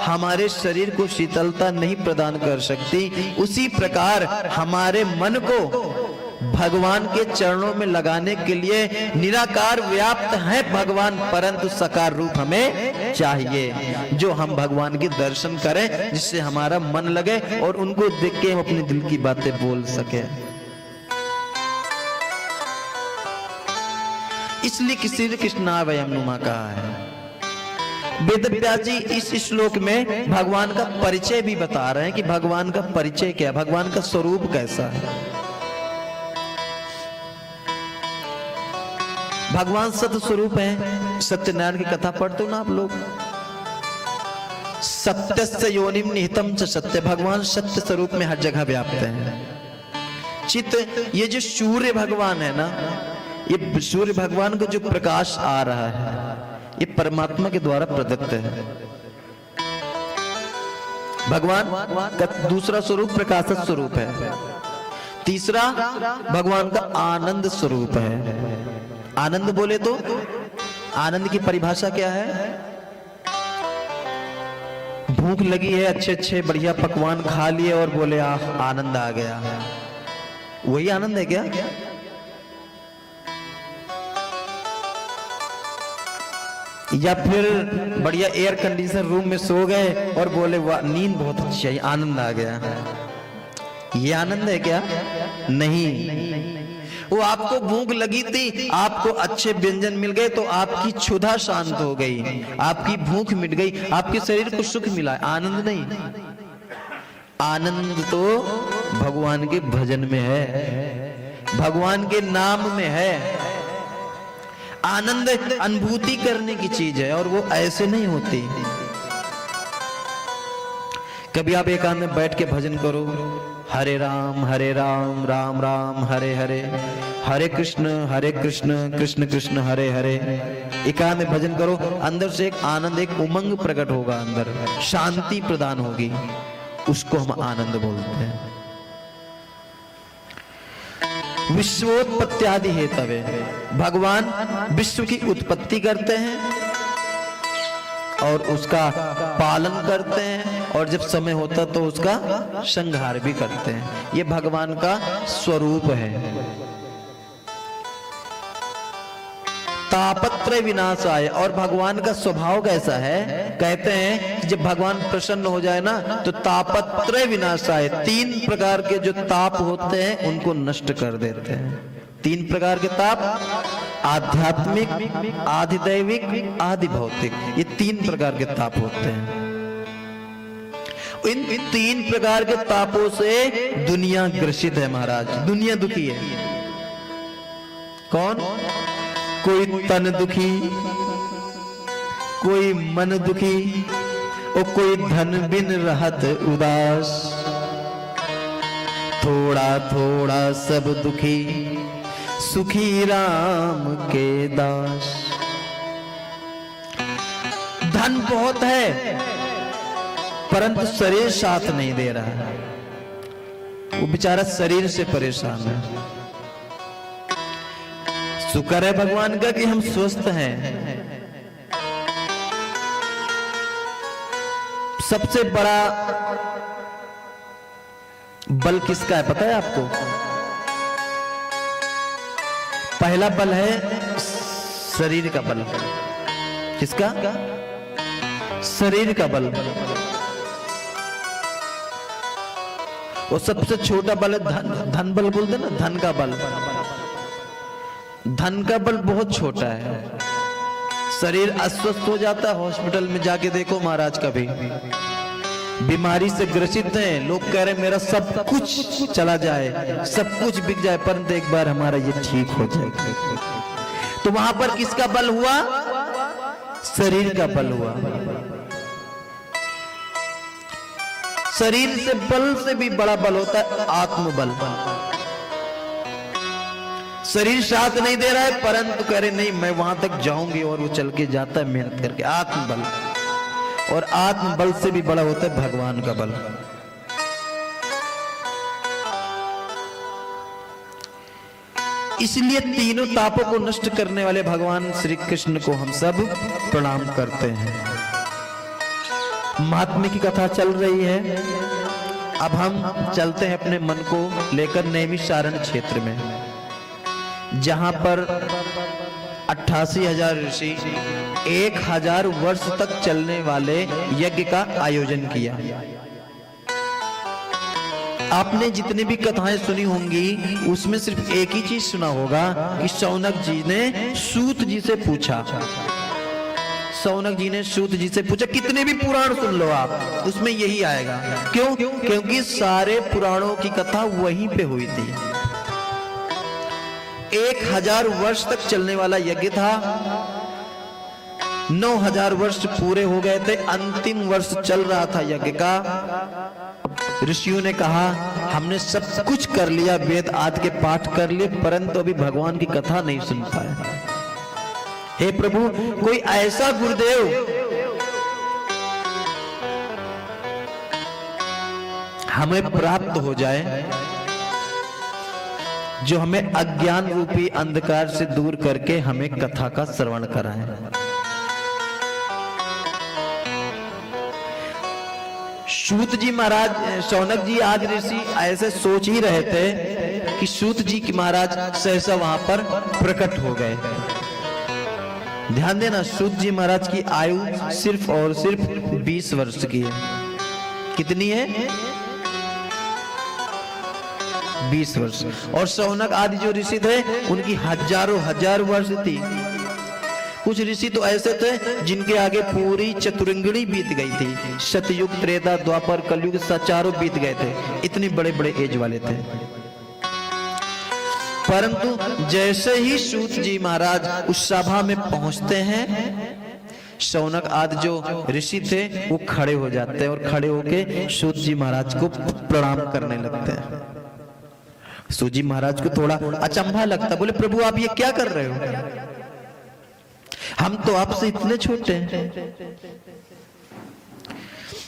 हमारे शरीर को शीतलता नहीं प्रदान कर सकती, उसी प्रकार हमारे मन को भगवान के चरणों में लगाने के लिए निराकार व्याप्त है भगवान, परंतु साकार रूप हमें चाहिए, जो हम भगवान के दर्शन करें, जिससे हमारा मन लगे और उनको देख के हम अपने दिल की बातें बोल सके। इसलिए श्री कृष्णा वयम नुमा कहा है। वेदव्यास जी इस श्लोक में भगवान का परिचय भी बता रहे हैं कि भगवान का परिचय क्या है, भगवान का स्वरूप कैसा है। भगवान सत्य स्वरूप है। सत्यनारायण की कथा पढ़ते हो ना आप लोग, सत्यस्य योनिम निहितम च सत्य, भगवान सत्य स्वरूप में हर जगह व्याप्त है। चित्त, ये जो सूर्य भगवान है ना, ये सूर्य भगवान को जो प्रकाश आ रहा है, ये परमात्मा के द्वारा प्रदत्त है। भगवान का दूसरा स्वरूप प्रकाश स्वरूप है। तीसरा भगवान का आनंद स्वरूप है। आनंद बोले तो आनंद की परिभाषा क्या है? भूख लगी है, अच्छे अच्छे बढ़िया पकवान खा लिए और बोले आनंद आ गया, वही आनंद है क्या? या फिर बढ़िया एयर कंडीशनर रूम में सो गए और बोले वाह नींद बहुत अच्छी आई, आनंद आ गया, ये आनंद है क्या? नहीं। वो आपको भूख लगी थी, आपको अच्छे व्यंजन मिल गए तो आपकी क्षुधा शांत हो गई, आपकी भूख मिट गई, आपके शरीर को सुख मिला, आनंद नहीं। आनंद तो भगवान के भजन में है, भगवान के नाम में है। आनंद अनुभूति करने की चीज है और वो ऐसे नहीं होती। कभी आप एकांत में बैठ के भजन करो, हरे राम राम राम हरे हरे, हरे कृष्ण कृष्ण कृष्ण हरे हरे। एकांत में भजन करो, अंदर से एक आनंद, एक उमंग प्रकट होगा, अंदर शांति प्रदान होगी, उसको हम आनंद बोलते हैं। विश्वोत्पत्त्यादि हेतवे, भगवान विश्व की उत्पत्ति करते हैं और उसका पालन करते हैं, और जब समय होता तो उसका संहार भी करते हैं। ये भगवान का स्वरूप है। तापत्रय विनाशाय, और भगवान का स्वभाव कैसा है? कहते हैं कि जब भगवान प्रसन्न हो जाए ना तो तापत्रय विनाशाय, 3 प्रकार के जो ताप होते हैं उनको नष्ट कर देते हैं। 3 प्रकार के ताप, आध्यात्मिक, आधिदैविक, आदि भौतिक, ये 3 प्रकार के ताप होते हैं। इन 3 प्रकार के तापों से दुनिया ग्रसित है महाराज, दुनिया दुखी है। कौन? कोई तन दुखी, कोई मन दुखी, और कोई धन बिन रहत उदास, थोड़ा थोड़ा सब दुखी, सुखी राम के दास। धन बहुत है परंतु शरीर साथ नहीं दे रहा है, वो बेचारा शरीर से परेशान है। शुक्र है भगवान का कि हम स्वस्थ हैं। सबसे बड़ा बल किसका है पता है आपको? पहला बल है शरीर का बल। किसका? शरीर का बल। और सबसे छोटा बल है धन। धन बल बोलते ना, धन का बल। धन का बल बहुत छोटा है। शरीर अस्वस्थ हो जाता है, हॉस्पिटल में जाके देखो महाराज, कभी बीमारी से ग्रसित हैं, लोग कह रहे मेरा सब कुछ चला जाए, सब कुछ बिक जाए, परंतु एक बार हमारा ये ठीक हो जाए। तो वहां पर किसका बल हुआ? शरीर का बल हुआ। शरीर से बल से भी बड़ा बल होता है आत्मबल। शरीर साथ नहीं दे रहा है परंतु कह रहे नहीं मैं वहां तक जाऊंगी, और वो चल के जाता है मेहनत करके, आत्मबल। और आत्मबल से भी बड़ा होता है भगवान का बल। इसलिए तीनों तापों को नष्ट करने वाले भगवान श्री कृष्ण को हम सब प्रणाम करते हैं। महात्म्य की कथा चल रही है। अब हम चलते हैं अपने मन को लेकर नैमिषारण्य क्षेत्र में, जहां पर 88,000 ऋषि 1,000 वर्ष तक चलने वाले यज्ञ का आयोजन किया। आपने जितनी भी कथाएं सुनी होंगी उसमें सिर्फ एक ही चीज सुना होगा कि शौनक जी ने सूत जी से पूछा, शौनक जी ने सूत जी से पूछा। कितने भी पुराण सुन लो आप, उसमें यही आएगा। क्यों? क्योंकि सारे पुराणों की कथा वहीं पे हुई थी। 1,000 वर्ष तक चलने वाला यज्ञ था। 9,000 वर्ष पूरे हो गए थे, अंतिम वर्ष चल रहा था यज्ञ का। ऋषियों ने कहा हमने सब कुछ कर लिया, वेद आदि के पाठ कर लिए, परंतु अभी भगवान की कथा नहीं सुन पाए। हे प्रभु, कोई ऐसा गुरुदेव हमें प्राप्त हो जाए जो हमें अज्ञान रूपी अंधकार से दूर करके हमें कथा का श्रवण कराए। सूत जी महाराज, शौनक जी आज ऋषि ऐसे सोच ही रहे थे कि सूत जी की महाराज सहसा वहां पर प्रकट हो गए। ध्यान देना, सूत जी महाराज की आयु सिर्फ और सिर्फ 20 वर्ष की है। कितनी है? 20 वर्ष। और शौनक आदि जो ऋषि थे उनकी हजारों हजार वर्ष थी। कुछ ऋषि तो ऐसे थे जिनके आगे पूरी चतुरंगिणी बीत गई थी। सतयुग, त्रेता, द्वापर, कलयुग चारों बीत गए थे। इतने बड़े बड़े एज वाले थे। परंतु जैसे ही सूत जी महाराज उस सभा में पहुंचते हैं, शौनक आदि जो ऋषि थे वो खड़े हो जाते हैं और खड़े होके सूत जी महाराज को प्रणाम करने लगते हैं। सूत जी महाराज को थोड़ा अचंभा लगता, बोले प्रभु आप ये क्या कर रहे हो? हम तो आपसे इतने छोटे हैं।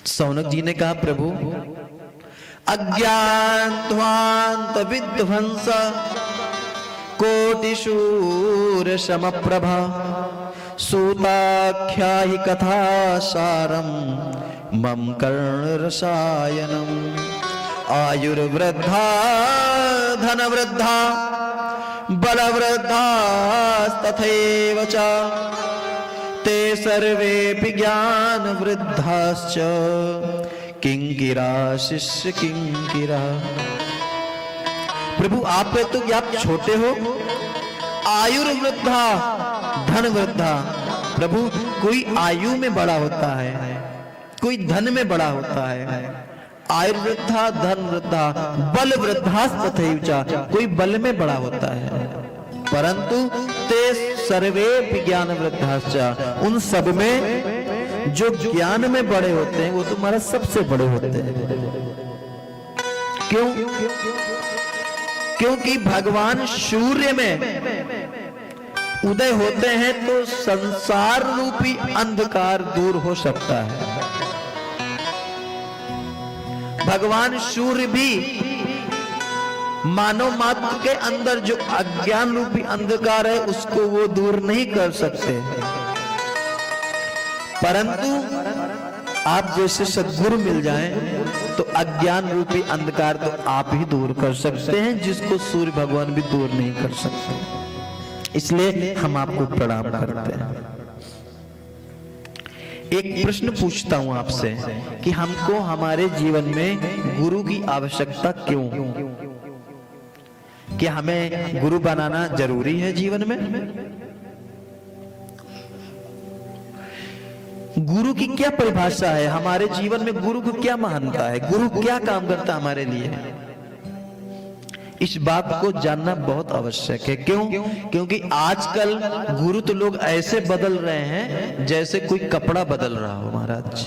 शौनक जी ने कहा प्रभु, अज्ञान ध्वांत विध्वंस कोटिशूर समप्रभा सूताख्या ही कथा सारम मम कर्ण रसायनम आयुर्वृद्धा धनवृद्धा बलवृद्धा तथैव च ते सर्वे ज्ञान वृद्धाश्च किंकिरा शिष्य किंकिरा। प्रभु आप तो आप छोटे हो, आयुर्वृद्धा धन वृद्धा। प्रभु कोई आयु में बड़ा होता है, कोई धन में बड़ा होता है। आयुर्वृद्धा धन वृद्धा बल वृद्धा तथैव, कोई बल में बड़ा होता है। परंतु ते सर्वे ज्ञान वृद्धाश्च, उन सब में जो ज्ञान में बड़े होते हैं वो तुम्हारा सबसे बड़े होते हैं। क्यों? क्योंकि भगवान सूर्य में उदय होते हैं तो संसार रूपी अंधकार दूर हो सकता है। भगवान सूर्य भी मानव मात्र के अंदर जो अज्ञान रूपी अंधकार है उसको वो दूर नहीं कर सकते, परंतु आप जैसे सद्गुरु मिल जाएं तो अज्ञान रूपी अंधकार तो आप ही दूर कर सकते हैं, जिसको सूर्य भगवान भी दूर नहीं कर सकते। इसलिए हम आपको प्रणाम करते हैं। एक प्रश्न पूछता हूं आपसे कि हमको हमारे जीवन में गुरु की आवश्यकता क्यों? क्या हमें गुरु बनाना जरूरी है जीवन में? गुरु की क्या परिभाषा है? हमारे जीवन में गुरु को क्या महानता है? गुरु क्या काम करता है हमारे लिए? इस बात को जानना बहुत आवश्यक है। क्यों? क्योंकि आजकल गुरु तो लोग ऐसे बदल रहे हैं जैसे कोई कपड़ा बदल रहा हो। महाराज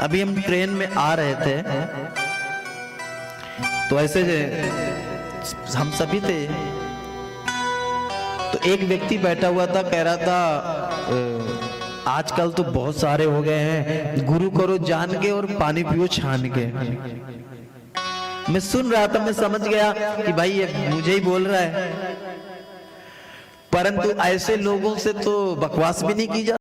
अभी हम ट्रेन में आ रहे थे तो ऐसे हम सभी थे, तो एक व्यक्ति बैठा हुआ था, कह रहा था आजकल तो बहुत सारे हो गए हैं, गुरु करो जान के और पानी पियो छान के। मैं सुन रहा था, मैं समझ गया कि भाई ये मुझे ही बोल रहा है, परंतु ऐसे लोगों से तो बकवास भी नहीं की जा